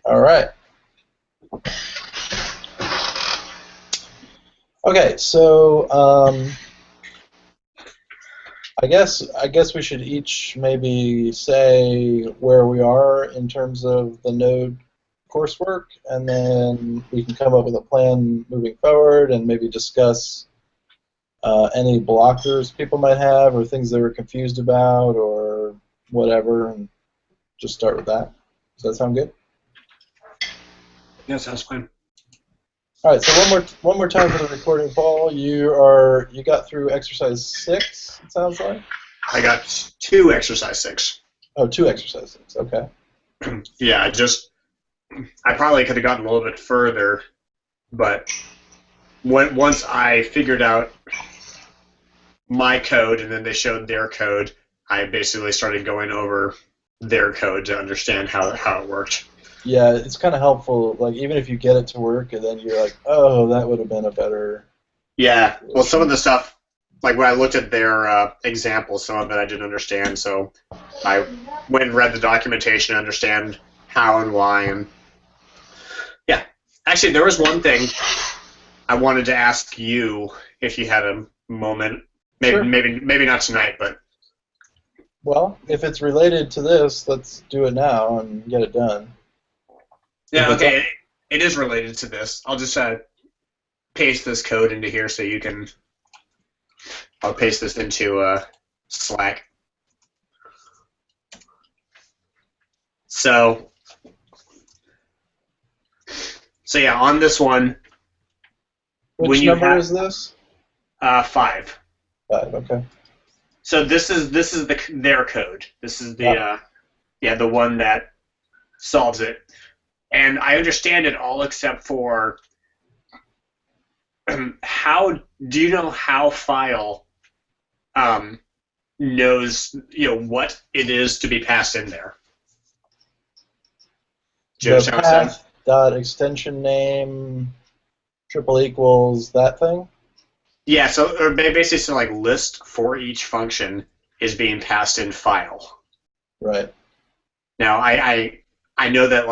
All right. Okay, so I guess we should each maybe say where we are in terms of the Node coursework, and then we can come up with a plan moving forward, and maybe discuss any blockers people might have, or things they were confused about, or whatever, and just start with that. Does that sound good? Yeah, sounds fine. All right. So one more time for the recording, Paul. You got through exercise 6. It sounds like. I got 2 exercise 6. Oh, 2 exercise 6. Okay. Yeah, I probably could have gotten a little bit further, but once I figured out my code and then they showed their code, I basically started going over their code to understand how it worked. Yeah, it's kind of helpful. Like, even if you get it to work, and then you're like, oh, that would have been a better. Yeah. Well, some of the stuff, like when I looked at their examples, some of it I didn't understand, so I went and read the documentation to understand how and why. And yeah, actually, there was one thing I wanted to ask you if you had a moment. Maybe Sure. maybe not tonight, but. Well, if it's related to this, let's do it now and get it done. Yeah, okay. It is related to this. I'll just paste this code into here so you can. I'll paste this into Slack. So yeah, on this one. Which number is this? 5. 5. Okay. So this is their code. This is the the one that solves it, and I understand it all except for how. Do you know how file knows what it is to be passed in there? The path dot extension name triple equals that thing? Yeah, so or basically, so like list for each function is being passed in file. Right. Now I know that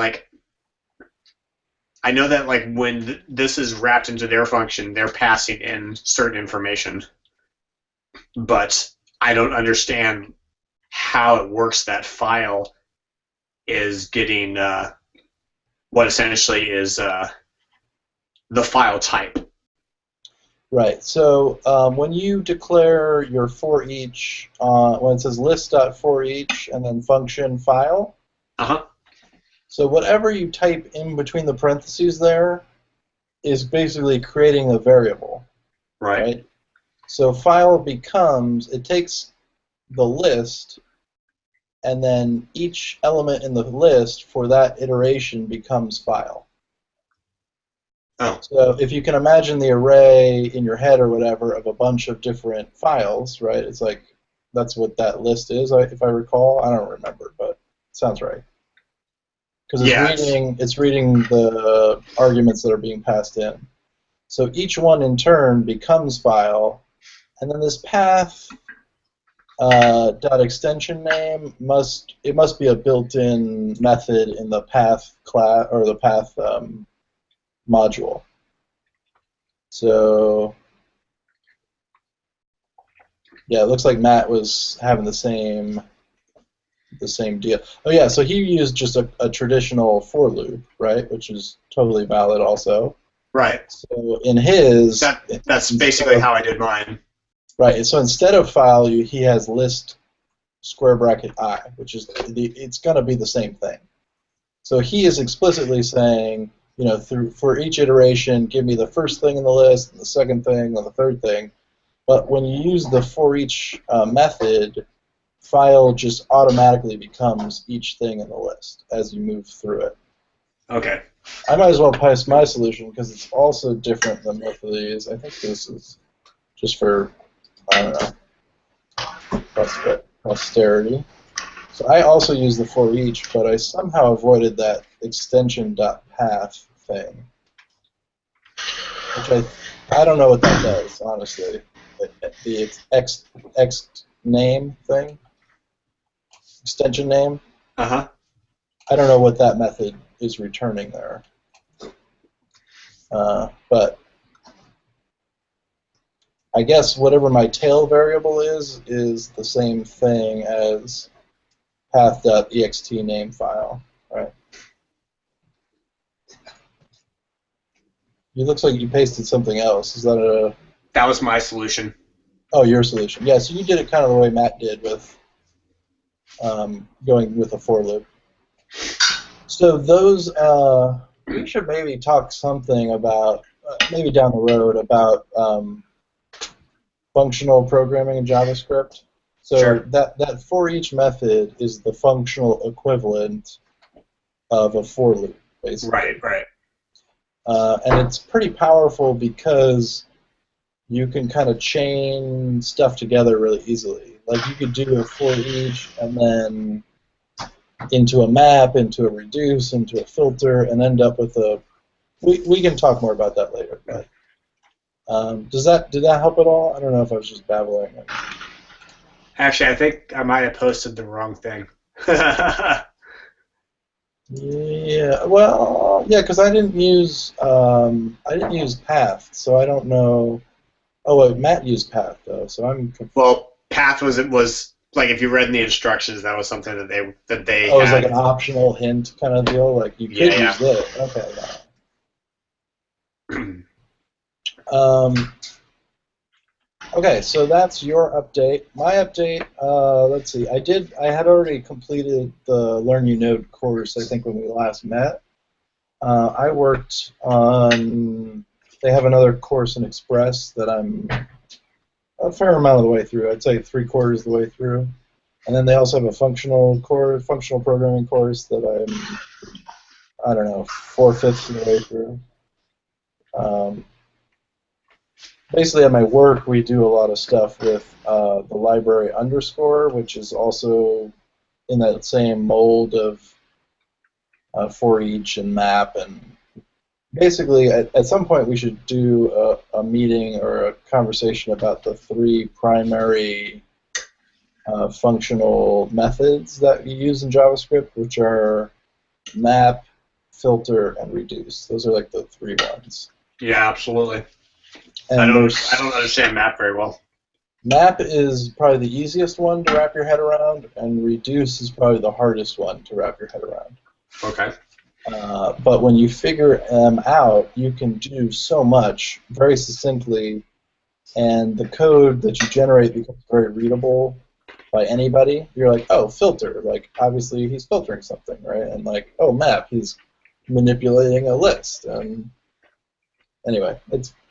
when this is wrapped into their function, they're passing in certain information, but I don't understand how it works. That file is getting what essentially is the file type. Right. So when you declare your for each, when it says list.forEach and then function file, so whatever you type in between the parentheses there is basically creating a variable. Right. So file becomes, it takes the list, and then each element in the list for that iteration becomes file. Oh. So if you can imagine the array in your head or whatever of a bunch of different files, right? It's like that's what that list is, if I recall. I don't remember, but it sounds right. Because it's reading the arguments that are being passed in. So each one in turn becomes file, and then this path dot extension name must be a built-in method in the path class or the path module. So yeah, it looks like Matt was having the same deal. Oh yeah, so he used just a traditional for loop, right, which is totally valid also. Right. So in his that's basically how I did mine. Right. So instead of file, he has list square bracket I, which is it's going to be the same thing. So he is explicitly saying, for each iteration, give me the first thing in the list, and the second thing, and the third thing. But when you use the for each method, file just automatically becomes each thing in the list as you move through it. Okay. I might as well pass my solution because it's also different than both of these. I think this is just for, I don't know, posterity. So I also use the for each, but I somehow avoided that extension.path thing, which I don't know what that does, honestly. The ext name thing, extension name. I don't know what that method is returning there. But I guess whatever my tail variable is the same thing as path.ext name file, right? It looks like you pasted something else. Is that a... That was my solution. Oh, your solution. Yeah, so you did it kind of the way Matt did with going with a for loop. So those, we should maybe talk something about, maybe down the road, about functional programming in JavaScript. So Sure. that for each method is the functional equivalent of a for loop, basically. Right. And it's pretty powerful because you can kind of chain stuff together really easily. Like you could do a for each and then into a map, into a reduce, into a filter, and end up with a... We can talk more about that later. But did that help at all? I don't know if I was just babbling. Actually, I think I might have posted the wrong thing. Yeah, well, yeah, because I didn't use path, so I don't know. Oh, wait, Matt used path though, so I'm confused. Well, path was like if you read in the instructions, that was something that they Oh, it was had. like an optional hint kind of deal. Like you could use it. Okay. Okay, so that's your update. My update, let's see. I had already completed the Learn You Node course, I think, when we last met. I worked on... They have another course in Express that I'm a fair amount of the way through. I'd say 3/4 of the way through. And then they also have a functional programming course that I don't know, 4/5 of the way through. Basically, at my work, we do a lot of stuff with the library underscore, which is also in that same mold of for each and map. And basically, at some point, we should do a meeting or a conversation about the 3 primary functional methods that you use in JavaScript, which are map, filter, and reduce. Those are like the 3 ones. Yeah, absolutely. And I don't understand map very well. Map is probably the easiest one to wrap your head around, and reduce is probably the hardest one to wrap your head around. Okay. But when you figure them out, you can do so much very succinctly, and the code that you generate becomes very readable by anybody. You're like, oh, filter, like obviously he's filtering something, right? And like, oh, map, he's manipulating a list. And anyway,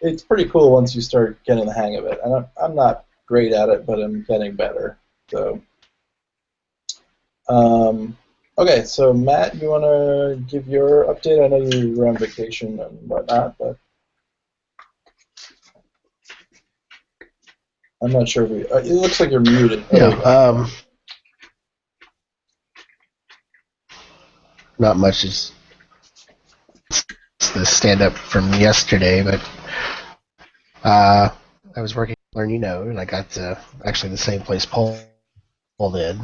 it's pretty cool once you start getting the hang of it. And I'm not great at it, but I'm getting better. So, okay, so Matt, you want to give your update? I know you were on vacation and whatnot, but I'm not sure if we... it looks like you're muted. Yeah, not much is the stand-up from yesterday, but I was working at Learn You Know, and I got to actually the same place Paul did.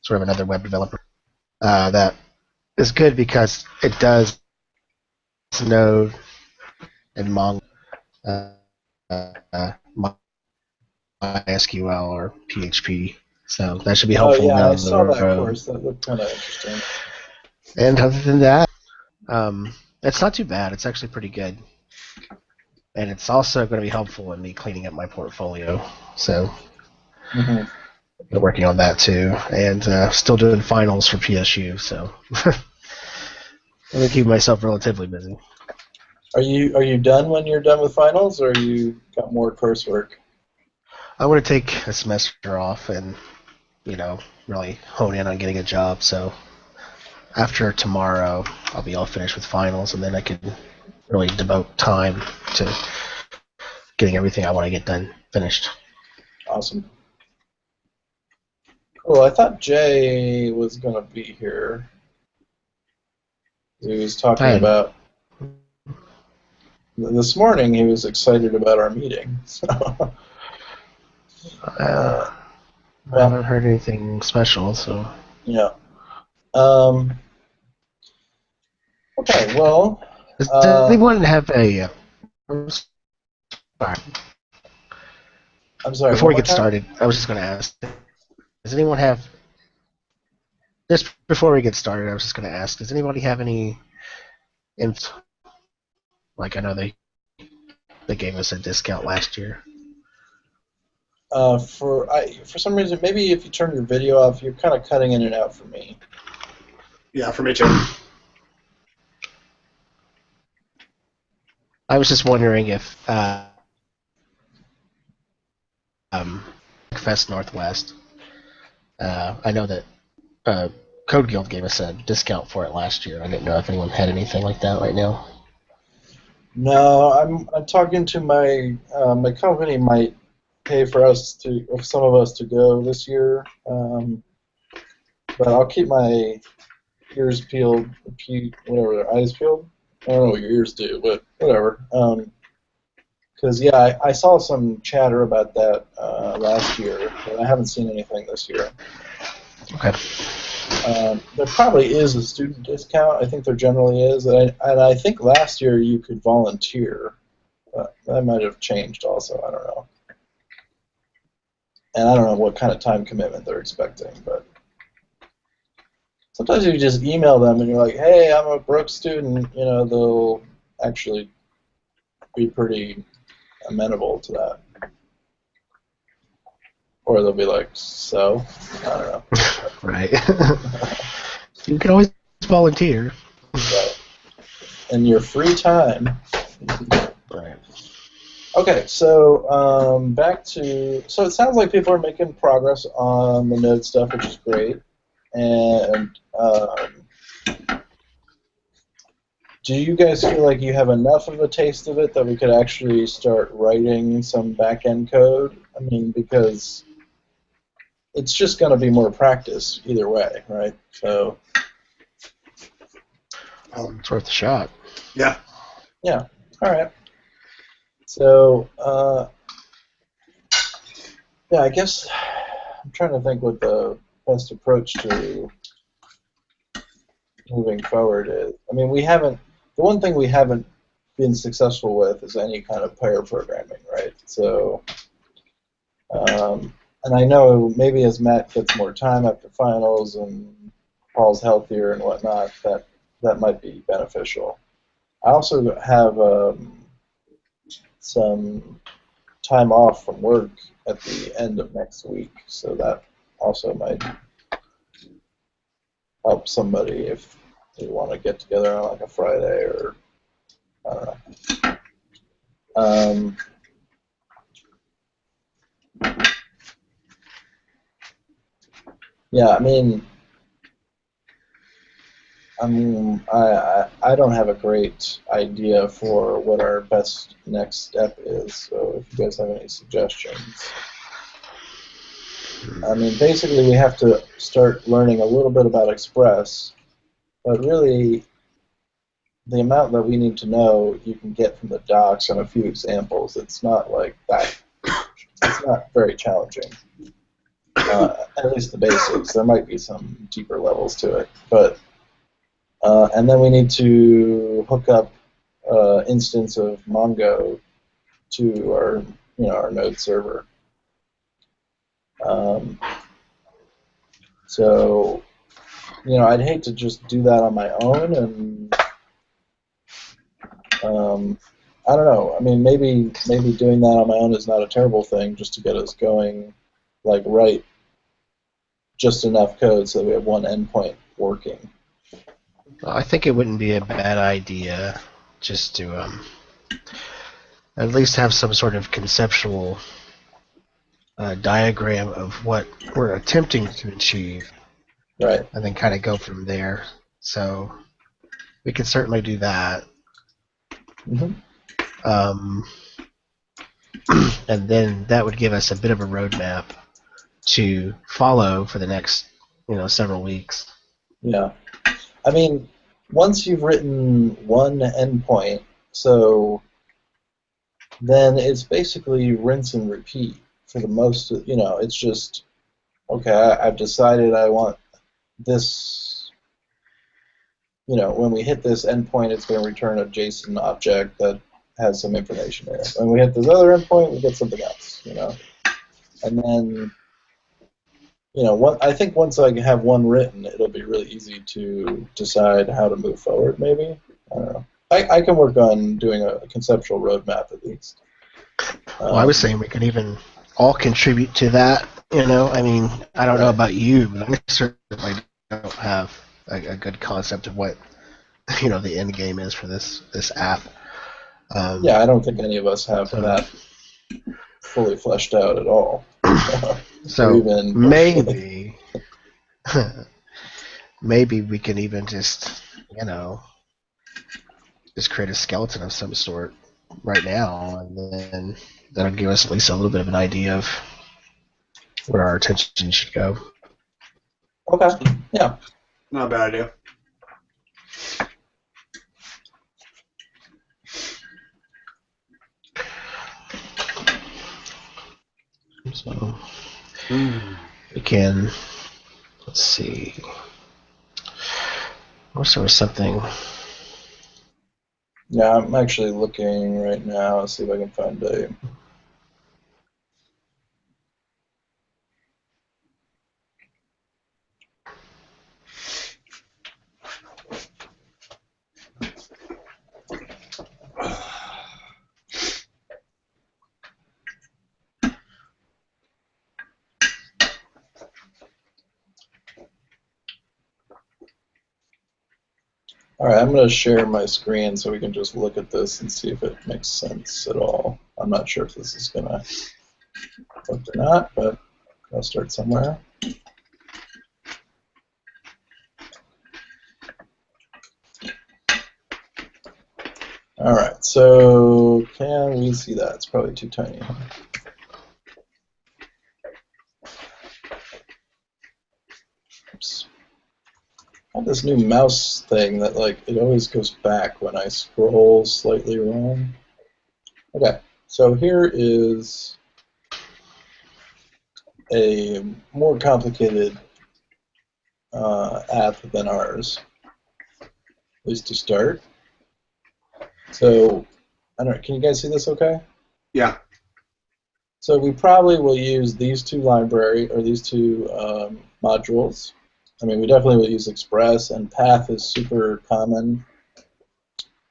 Sort of another web developer. That is good because it does Node and Mongo, MySQL or PHP. So that should be helpful. Oh, yeah, down I saw the that road. course. That looked kind of interesting. And other than that, it's not too bad. It's actually pretty good. And it's also going to be helpful in me cleaning up my portfolio. So I'm working on that too. And still doing finals for PSU. So I'm going to keep myself relatively busy. Are you done when you're done with finals, or you got more coursework? I want to take a semester off and, really hone in on getting a job. So after tomorrow, I'll be all finished with finals, and then I can really devote time to getting everything I want to get done finished. Awesome. Cool. I thought Jay was going to be here. He was talking about... This morning he was excited about our meeting. So I Well, haven't heard anything special, so. yeah. Okay. Well. Does anyone have a? Sorry. I'm sorry. Before One we more get time. started, I was just going to ask: does anyone have? Just before we get started, I was just going to ask: does anybody have any? Like I know they gave us a discount last year. For some reason, maybe if you turn your video off, you're kind of cutting in and out for me. Yeah, for me too. I was just wondering if Fest Northwest. I know that Code Guild gave us a discount for it last year. I didn't know if anyone had anything like that right now. No, I'm talking to my company might pay for some of us to go this year, but I'll keep my ears peeled, whatever, eyes peeled. I don't know what your ears do, but whatever. Because yeah, I saw some chatter about that last year, but I haven't seen anything this year. Okay. There probably is a student discount. I think there generally is, and I think last year you could volunteer. That might have changed also. I don't know. And I don't know what kind of time commitment they're expecting, but sometimes you just email them and you're like, "Hey, I'm a broke student." You know, they'll actually be pretty amenable to that, or they'll be like, "So," I don't know. Right. You can always volunteer. Right. In your free time. Right. Okay, so back to so it sounds like people are making progress on the Node stuff, which is great. And do you guys feel like you have enough of a taste of it that we could actually start writing some back-end code? I mean, because it's just going to be more practice either way, right? So It's worth a shot. Yeah. yeah, all right. So yeah, I guess I'm trying to think what the best approach to moving forward is. I mean, the one thing we haven't been successful with is any kind of pair programming, right? So, and I know maybe as Matt gets more time after finals and Paul's healthier and whatnot, that might be beneficial. I also have some time off from work at the end of next week, so that also might help somebody if they want to get together on like a Friday or I don't know. Yeah, I don't have a great idea for what our best next step is. So if you guys have any suggestions, I mean, basically we have to start learning a little bit about Express, but really the amount that we need to know you can get from the docs and a few examples. It's not like that. It's not very challenging. At least the basics. There might be some deeper levels to it, but and then we need to hook up instance of Mongo to our node server. So I'd hate to just do that on my own, and I don't know. I mean, maybe doing that on my own is not a terrible thing, just to get us going, like write just enough code so that we have one endpoint working. I think it wouldn't be a bad idea just to at least have some sort of conceptual diagram of what we're attempting to achieve, Right. and then kind of go from there. So we could certainly do that. Mm-hmm. And then that would give us a bit of a roadmap to follow for the next several weeks. Yeah. I mean, once you've written one endpoint, so then it's basically rinse and repeat for the most, it's just, okay, I've decided I want this, when we hit this endpoint, it's going to return a JSON object that has some information in it. When we hit this other endpoint, we get something else, And then, I think once I have one written, it'll be really easy to decide how to move forward, maybe. I don't know. I can work on doing a conceptual roadmap at least. Well, I was saying we could even all contribute to that. I mean, I don't know about you, but I certainly don't have a good concept of what the end game is for this app. Yeah, I don't think any of us have that fully fleshed out at all. So maybe maybe we can even just just create a skeleton of some sort right now, and then that'll give us at least a little bit of an idea of where our attention should go. Okay. Yeah. Not a bad idea. So we can, let's see. I wish there was something. Yeah, I'm actually looking right now to see if I can find a. All right, I'm going to share my screen so we can just look at this and see if it makes sense at all. I'm not sure if this is going to work or not, but I'll start somewhere. All right, so can we see that? It's probably too tiny. Huh? Oops. I have this new mouse thing that it always goes back when I scroll slightly wrong. Okay, so here is a more complicated app than ours, at least to start. So, I don't know, can you guys see this okay? Yeah. So we probably will use these two modules. I mean, we definitely will use Express, and Path is super common,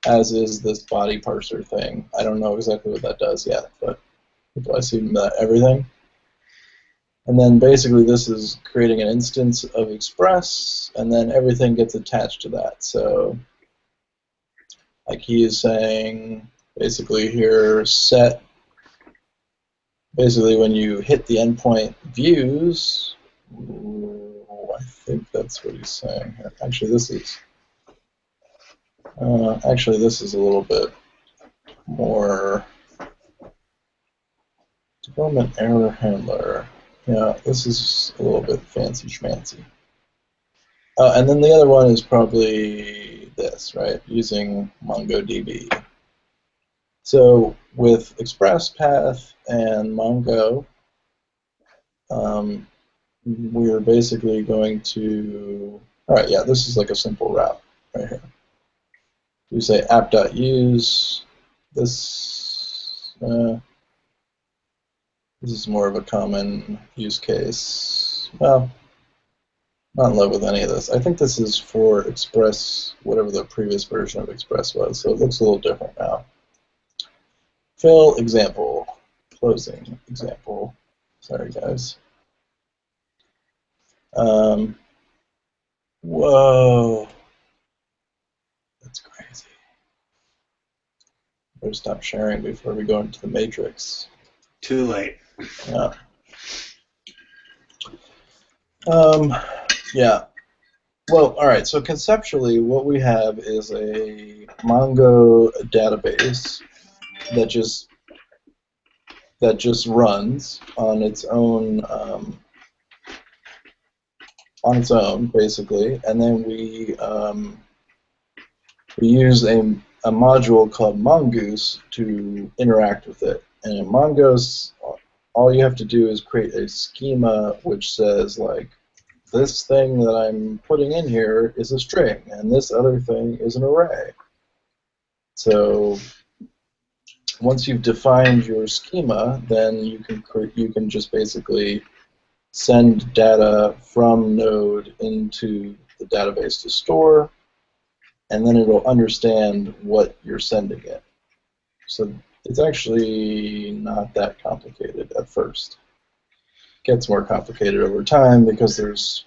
as is this body parser thing. I don't know exactly what that does yet, but I assume everything. And then basically this is creating an instance of Express, and then everything gets attached to that. So, like he is saying, basically here, set, basically when you hit the endpoint views, I think that's what he's saying here. Actually, this is a little bit more development error handler. Yeah, this is a little bit fancy schmancy. And then the other one is probably this, right? Using MongoDB. So with Express, Path, and Mongo, we're basically going to, all right, yeah, this is like a simple route right here. We say app.use. This is more of a common use case. Well, not in love with any of this. I think this is for Express, whatever the previous version of Express was, so it looks a little different now. Fill example, closing example. Sorry, guys. Whoa. That's crazy. Better stop sharing before we go into the matrix. Too late. Yeah. Yeah. Well, all right. So conceptually, what we have is a Mongo database that just runs on its own basically, and then we use a module called Mongoose to interact with it. And Mongoose all you have to do is create a schema which says, like, this thing that I'm putting in here is a string, and this other thing is an array. So once you've defined your schema, then you can just basically send data from Node into the database to store, and then it'll understand what you're sending it. So it's actually not that complicated at first. It gets more complicated over time because there's,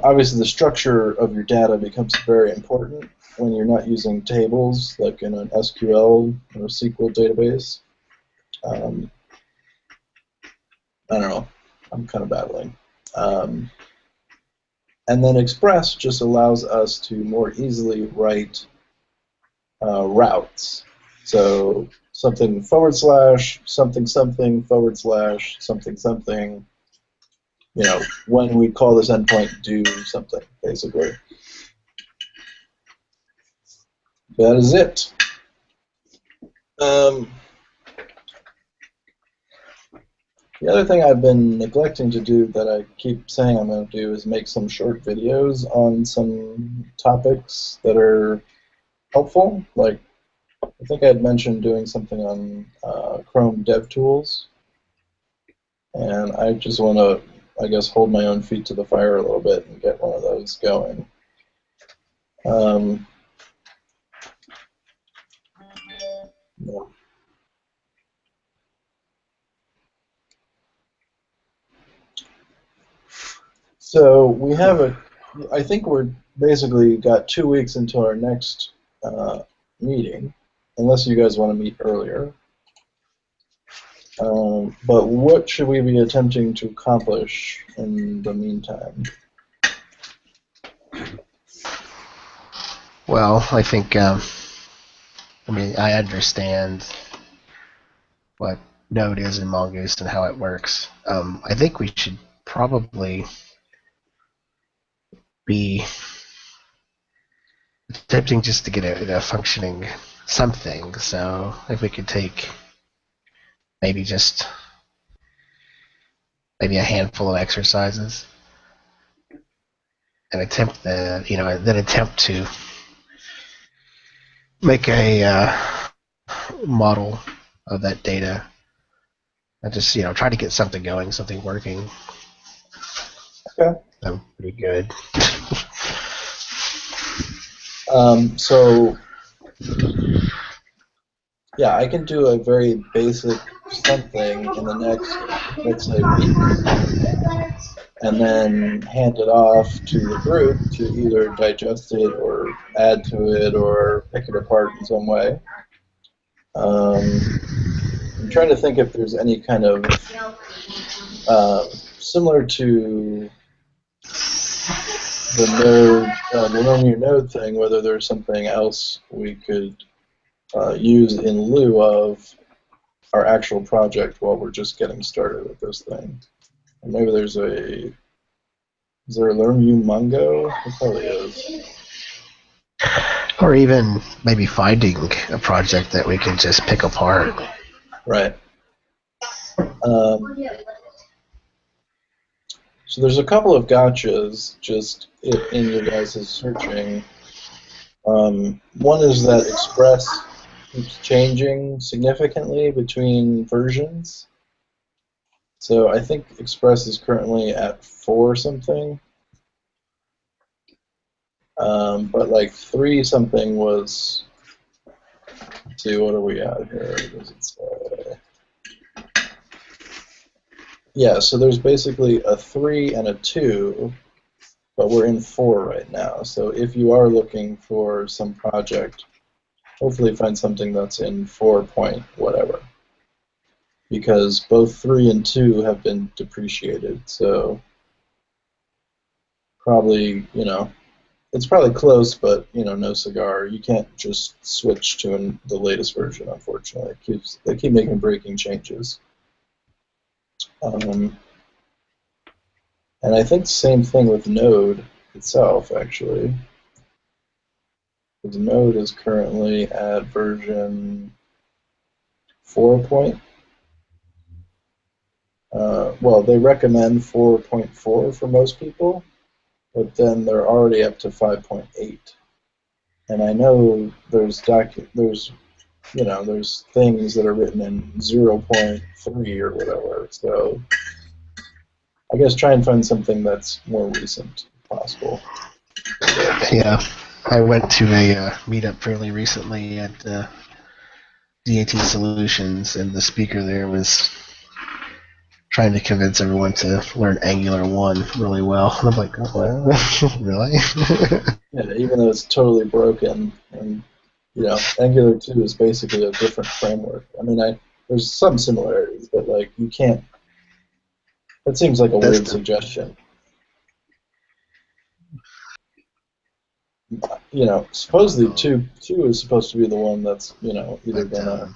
obviously the structure of your data becomes very important when you're not using tables like in an SQL or SQL database. I don't know. I'm kind of battling. And then Express just allows us to more easily write routes. So something / something something / something something. When we call this endpoint, do something, basically. That is it. The other thing I've been neglecting to do that I keep saying I'm going to do is make some short videos on some topics that are helpful. Like, I think I had mentioned doing something on Chrome DevTools, and I just want to, I guess, hold my own feet to the fire a little bit and get one of those going. Yeah. So we have I think we're basically got 2 weeks until our next meeting, unless you guys want to meet earlier. But what should we be attempting to accomplish in the meantime? Well, I think, I understand what Node is in Mongoose and how it works. I think we should probably be attempting just to get a functioning something. So if we could take maybe a handful of exercises and attempt to make a model of that data and just try to get something going, something working. Okay. I'm pretty good. So yeah, I can do a very basic something in the next, let's say, week, and then hand it off to the group to either digest it or add to it or pick it apart in some way. I'm trying to think if there's any kind of similar to the Learn Your Node thing, whether there's something else we could use in lieu of our actual project while we're just getting started with this thing. And maybe is there a Learn You Mongo? There probably is. Or even maybe finding a project that we can just pick apart. Right. So there's a couple of gotchas just in your guys' searching. One is that Express keeps changing significantly between versions. So I think Express is currently at 4 something. But like 3 something was, let's see, what are we at here? Does it say? Yeah, so there's basically a 3 and a 2, but we're in 4 right now. So if you are looking for some project, hopefully find something that's in 4 point whatever. Because both 3 and 2 have been depreciated, so probably, it's probably close, but, no cigar. You can't just switch to the latest version, unfortunately. They keep making breaking changes. And I think same thing with Node itself, actually. Because Node is currently at version 4 point Well, they recommend 4.4 for most people, but then they're already up to 5.8. And I know there's things that are written in 0.3 or whatever. So I guess try and find something that's more recent if possible. Yeah, I went to a meetup fairly recently at DAT Solutions, and the speaker there was trying to convince everyone to learn Angular 1 really well. And I'm like, oh, really? Yeah, even though it's totally broken, and Angular 2 is basically a different framework. I mean, there's some similarities, but like you can't. That seems like a weird suggestion. Supposedly two is supposed to be the one that's either gonna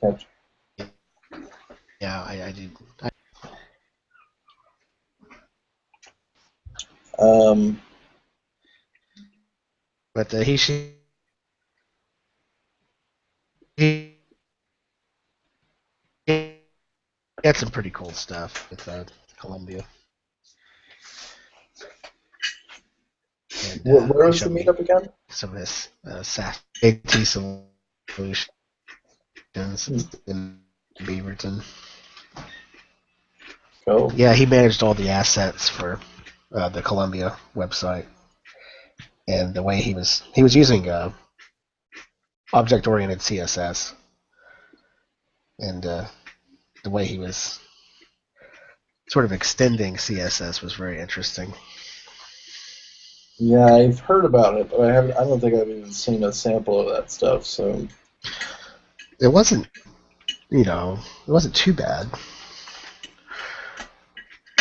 catch. Yeah, I did. But he had some pretty cool stuff with Columbia. And, where was the meetup again? Some of this SaaS AT solutions in Beaverton. Cool. Yeah, he managed all the assets for the Columbia website, and the way he was using object-oriented CSS, and the way he was sort of extending CSS was very interesting. Yeah, I've heard about it, but I don't think I've even seen a sample of that stuff. So it wasn't too bad.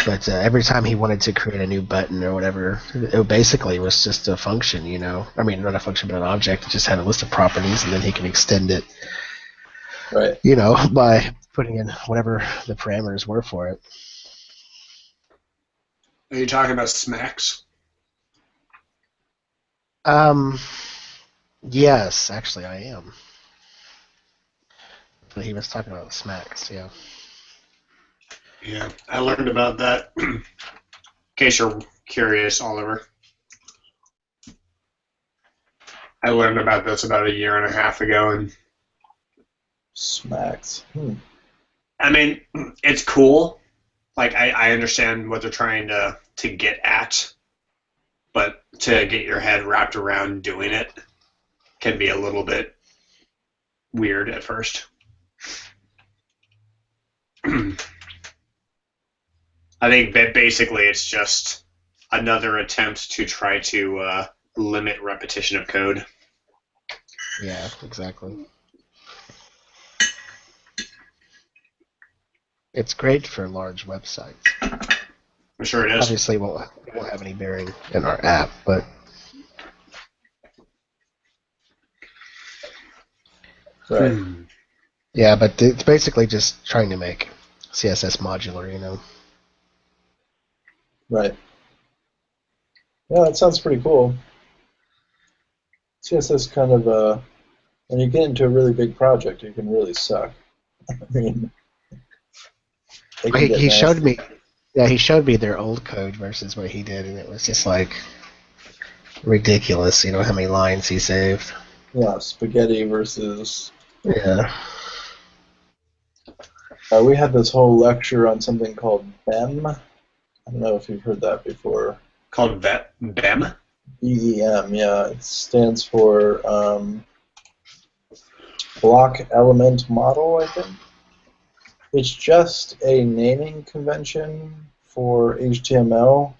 But every time he wanted to create a new button or whatever, it basically was just a function, I mean, not a function, but an object. It just had a list of properties, and then he can extend it, right? By putting in whatever the parameters were for it. Are you talking about Smacks? Yes, actually, I am. But he was talking about Smacks, yeah. Yeah, I learned about that. In case you're curious, Oliver. I learned about this about a year and a half ago, and Smacks. I mean, it's cool. Like I understand what they're trying to get at, but to get your head wrapped around doing it can be a little bit weird at first. I think that basically it's just another attempt to try to limit repetition of code. Yeah, exactly. It's great for large websites. I'm sure it is. Obviously, it won't have any bearing in our app, but right. Yeah, but it's basically just trying to make CSS modular, Right. Yeah, that sounds pretty cool. CSS kind of when you get into a really big project, it can really suck. I mean, he showed me. Yeah, he showed me their old code versus what he did, and it was just like ridiculous. How many lines he saved. Yeah, spaghetti versus. Yeah. We had this whole lecture on something called BEM. I don't know if you've heard that before. Called BEM? BEM, yeah. It stands for Block Element Model, I think. It's just a naming convention for HTML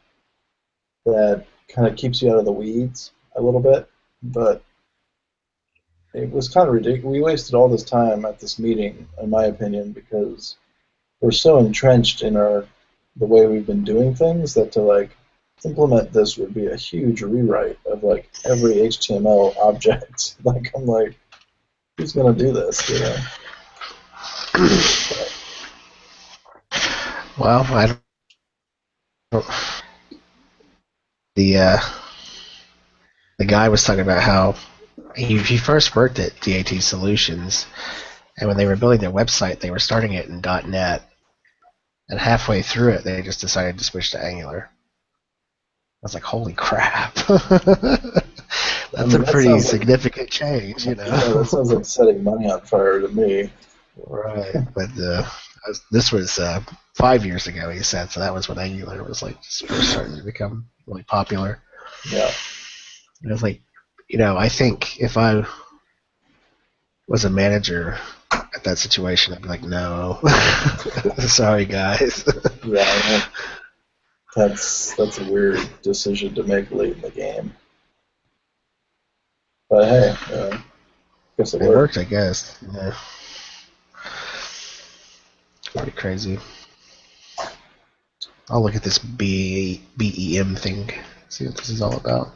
that kind of keeps you out of the weeds a little bit, but it was kind of ridiculous. We wasted all this time at this meeting, in my opinion, because we're so entrenched in the way we've been doing things that to implement this would be a huge rewrite of every HTML object. I'm like, who's gonna do this? Well, I don't. The guy was talking about how he first worked at DAT Solutions, and when they were building their website, they were starting it in .NET, and halfway through it, they just decided to switch to Angular. I was like, holy crap. That's a That pretty sounds like significant change, you yeah, that know. sounds like setting money on fire to me. Right, but this was 5 years ago, he said, so that was when Angular was like just first starting to become really popular. Yeah. And I was like, I think if I was a manager at that situation, I'd be like, no, sorry guys. Yeah, that's a weird decision to make late in the game. But hey, guess it It worked. worked, I guess. Yeah. Pretty crazy. I'll look at this BEM thing, see what this is all about.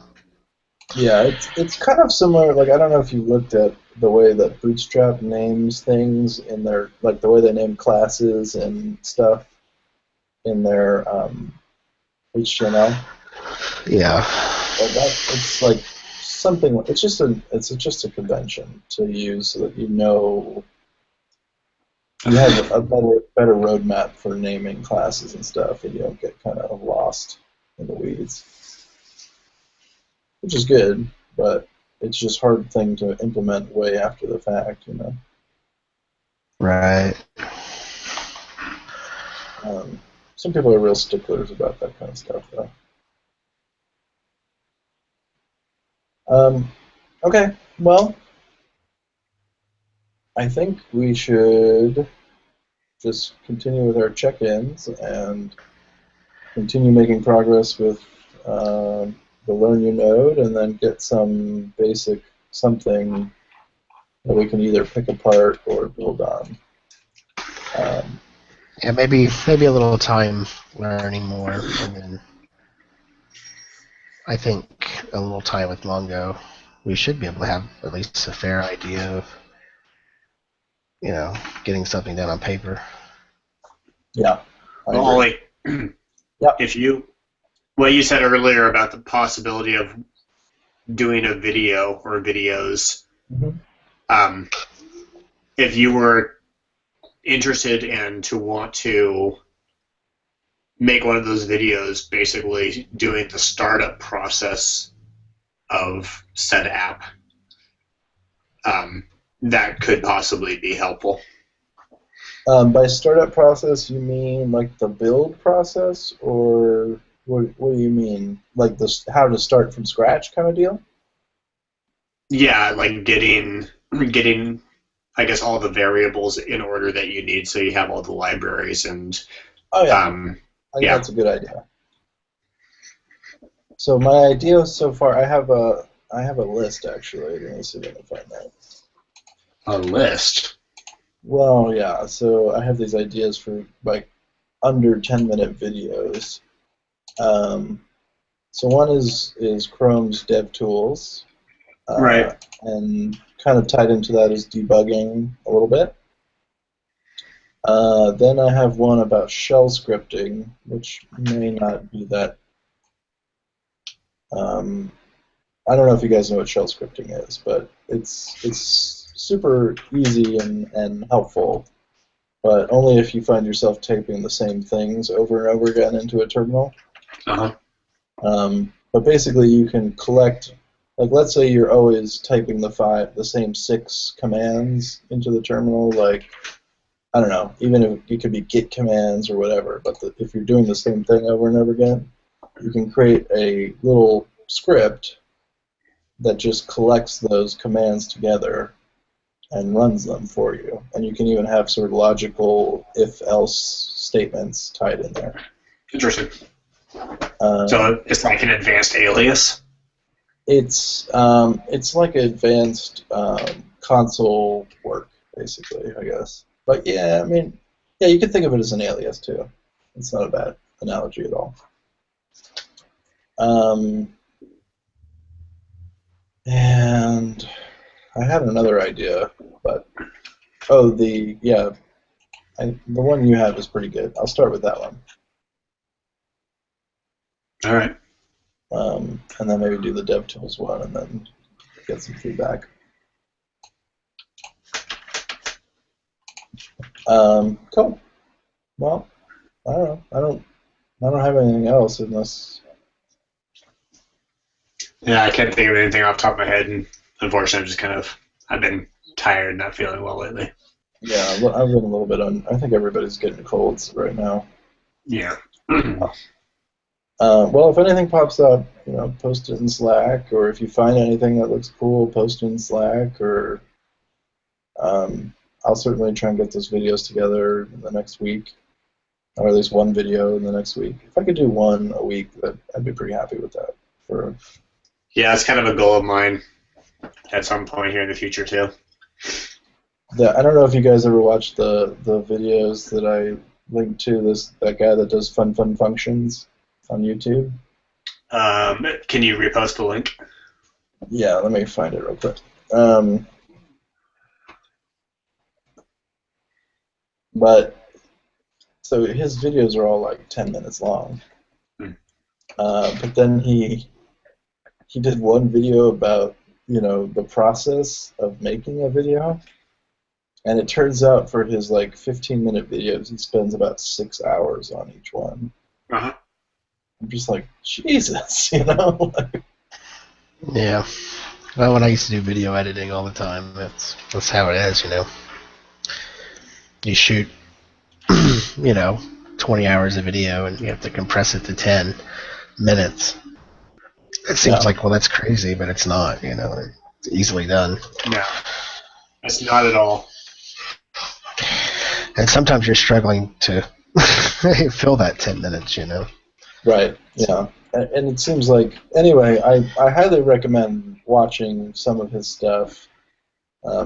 Yeah, it's kind of similar. Like I don't know if you looked at the way that Bootstrap names things in their like the way they name classes and stuff in their HTML. Yeah. Well, it's like something. It's just a convention to use so that you have a better roadmap for naming classes and stuff, and you don't get kind of lost in the weeds, which is good. But it's just a hard thing to implement way after the fact, you know. Right. Some people are real sticklers about that kind of stuff, though. Okay, well, I think we should just continue with our check-ins and continue making progress with the Learn You node, and then get some basic something that we can either pick apart or build on. Yeah, maybe a little time learning more, and then I think a little time with Mongo, we should be able to have at least a fair idea of, getting something down on paper. Yeah, I Well, agree. Ollie, Yep. if what you said earlier about the possibility of doing a video or videos, Mm-hmm. um, if you were interested in to want to make one of those videos, basically doing the startup process of said app, that could possibly be helpful. By startup process, you mean like the build process, or what do you mean? Like how to start from scratch kind of deal? Yeah, like getting, I guess, all the variables in order that you need, so you have all the libraries and Oh yeah, I think yeah. that's a good idea. So my idea so far, I have a list actually. Let me see if I can find that. A list. Well, yeah. So I have these ideas for like under 10-minute videos. So one is Chrome's DevTools, Right. and kind of tied into that is debugging a little bit. Then I have one about shell scripting, which may not be that. Um, I don't know if you guys know what shell scripting is, but it's super easy and helpful, but only if you find yourself typing the same things over and over again into a terminal. Uh-huh. But basically, you can collect, like, let's say you're always typing the same 6 commands into the terminal, like, I don't know, even if it could be git commands or whatever, but if you're doing the same thing over and over again, you can create a little script that just collects those commands together and runs them for you. And you can even have sort of logical if-else statements tied in there. Interesting. So it's like an advanced alias? It's like advanced console work, basically, I guess. But yeah, I mean, yeah, you can think of it as an alias too. It's not a bad analogy at all. And I had another idea, but the one you have is pretty good. I'll start with that one. All right. And then maybe do the DevTools one, and then get some feedback. Cool. Well, I don't know. I don't have anything else unless. Yeah, I can't think of anything off the top of my head, and unfortunately, I've been tired and not feeling well lately. Yeah, I've been a little bit on. I think everybody's getting colds right now. Yeah. Well, if anything pops up, post it in Slack, or if you find anything that looks cool, post it in Slack, or I'll certainly try and get those videos together in the next week, or at least one video in the next week. If I could do one a week, I'd be pretty happy with that. Yeah, it's kind of a goal of mine at some point here in the future too. I don't know if you guys ever watched the videos that I linked to that guy that does fun functions on YouTube. Can you repost the link? Yeah, let me find it real quick. But so his videos are all like 10 minutes long. But then he did one video about the process of making a video, and it turns out for his like 15-minute videos he spends about 6 hours on each one. Uh-huh. I'm just like, Jesus, Yeah. Well, when I used to do video editing all the time, that's how it is, You shoot, 20 hours of video, and you have to compress it to 10 minutes. It seems like, well, that's crazy, but it's not, It's easily done. No, that's not at all. And sometimes you're struggling to fill that 10 minutes, Right, yeah. And it seems like, anyway, I highly recommend watching some of his stuff.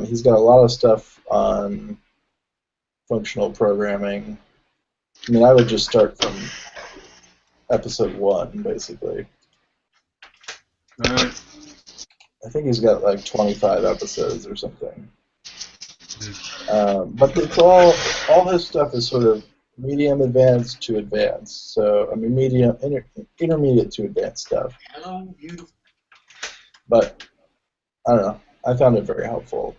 He's got a lot of stuff on functional programming. I mean, I would just start from episode 1, basically. I think he's got like 25 episodes or something. But it's all his stuff is sort of medium advanced to advanced. So, I mean, intermediate to advanced stuff. Hello, beautiful. But, I don't know. I found it very helpful.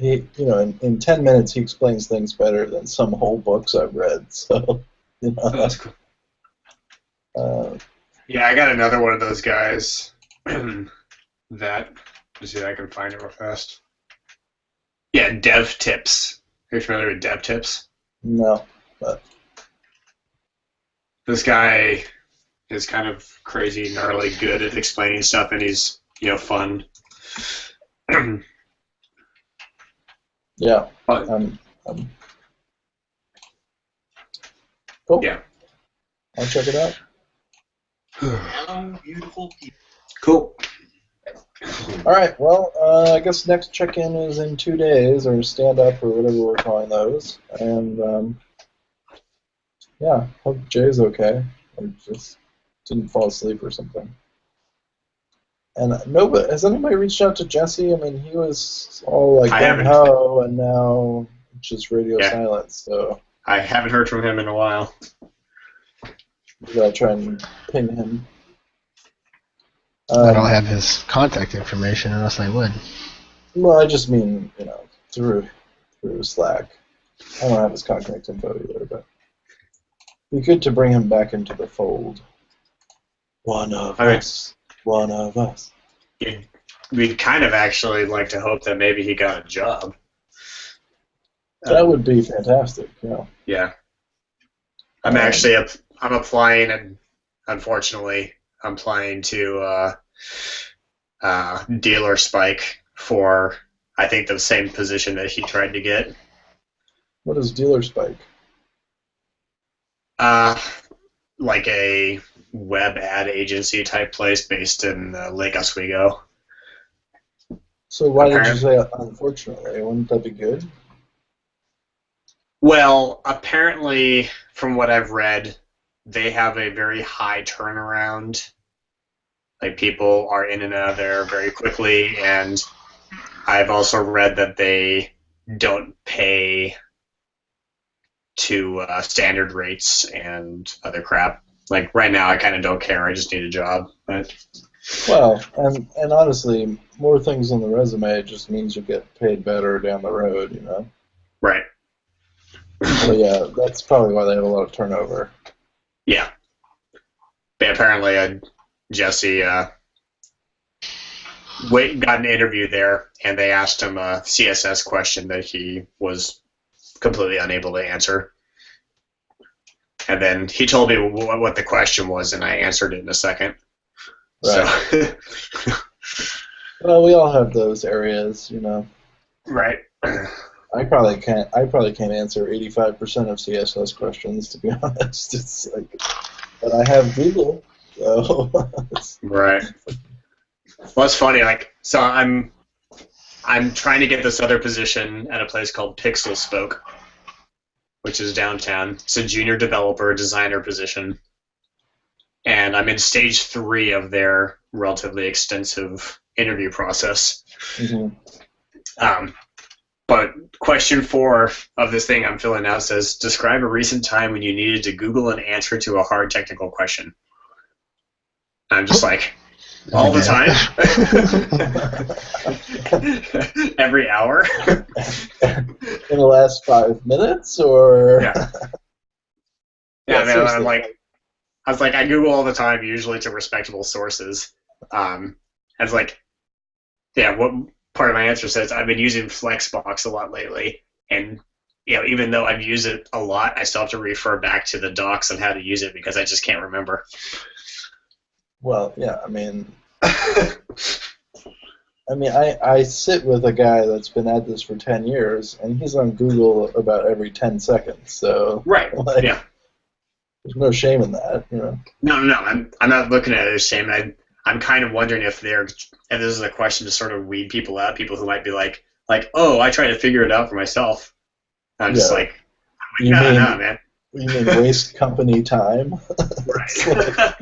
In 10 minutes he explains things better than some whole books I've read. So, Oh, that's cool. Yeah, I got another one of those guys that, let's see if I can find it real fast. Yeah, Dev Tips. Are you familiar with Dev Tips? No, but this guy is kind of crazy, gnarly, good at explaining stuff, and he's fun. Yeah. Cool. Yeah. I'll check it out. Hello, beautiful people. Cool. All right. Well, I guess next check-in is in 2 days, or stand-up, or whatever we're calling those. And yeah, hope Jay's okay, or just didn't fall asleep or something. And has anybody reached out to Jesse? I mean, he was all like gung-ho, and now just radio silence. So I haven't heard from him in a while. We gotta try and ping him. I don't have his contact information unless I would. Well, I just mean, through Slack. I don't have his contact info either, but it'd be good to bring him back into the fold. One of us. Yeah, we'd kind of actually like to hope that maybe he got a job. That would be fantastic, yeah. Yeah. I'm applying, and unfortunately, I'm applying to Dealer Spike for, I think, the same position that he tried to get. What is Dealer Spike? Like a web ad agency type place based in Lake Oswego. So why did you say unfortunately? Wouldn't that be good? Well, apparently, from what I've read, they have a very high turnaround. Like, people are in and out of there very quickly, and I've also read that they don't pay to standard rates and other crap. Like, right now, I kind of don't care. I just need a job. But well, and honestly, more things on the resume just means you get paid better down the road, Right. So yeah, that's probably why they have a lot of turnover. Yeah. But apparently, Jesse got an interview there, and they asked him a CSS question that he was completely unable to answer. And then he told me what the question was, and I answered it in a second. Right. So, well, we all have those areas, right. I probably can't answer 85% of CSS questions, to be honest. It's like, but I have Google, so. Right. Well, it's funny. So I'm trying to get this other position at a place called Pixel Spoke, which is downtown. It's a junior developer designer position, and I'm in stage 3 of their relatively extensive interview process. Mm-hmm. But question 4 of this thing I'm filling out says, describe a recent time when you needed to Google an answer to a hard technical question. I'm just like, all the time? Every hour? In the last 5 minutes, or? Yeah. Yeah, man, I was like, I Google all the time, usually to respectable sources. It's like, yeah, what part of my answer says, I've been using Flexbox a lot lately, and even though I've used it a lot, I still have to refer back to the docs on how to use it because I just can't remember. Well, yeah, I sit with a guy that's been at this for 10 years, and he's on Google about every 10 seconds, so... Right, yeah. There's no shame in that, No, I'm not looking at it as shame. I'm kind of wondering if this is a question to sort of weed people out, people who might be like, oh, I try to figure it out for myself. I'm just like, no, man. You mean waste company time? Right.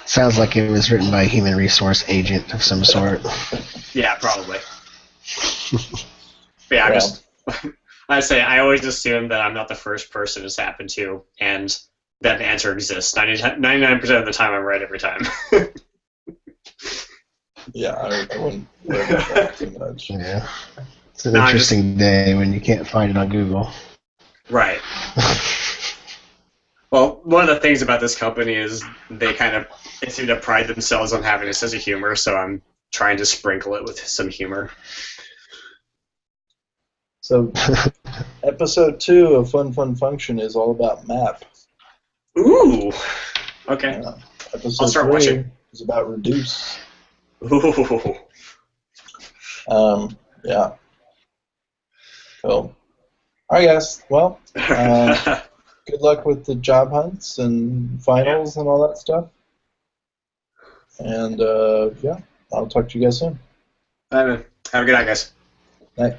Sounds like it was written by a human resource agent of some sort. Yeah, probably. But yeah, I always assume that I'm not the first person it's happened to, and that the answer exists. 99% of the time, I'm right every time. Yeah, I wouldn't worry about that too much. Yeah. It's an interesting day when you can't find it on Google. Right. Well, one of the things about this company is they seem to pride themselves on having a sense of humor, so I'm trying to sprinkle it with some humor. So, episode 2 of Fun Function is all about map. Ooh. Okay. Episode I'll start 3 watching. is about reduce. Ooh. Yeah. Cool. All right, guys. Well, good luck with the job hunts and finals and all that stuff. And, yeah, I'll talk to you guys soon. Have a good night, guys. Night.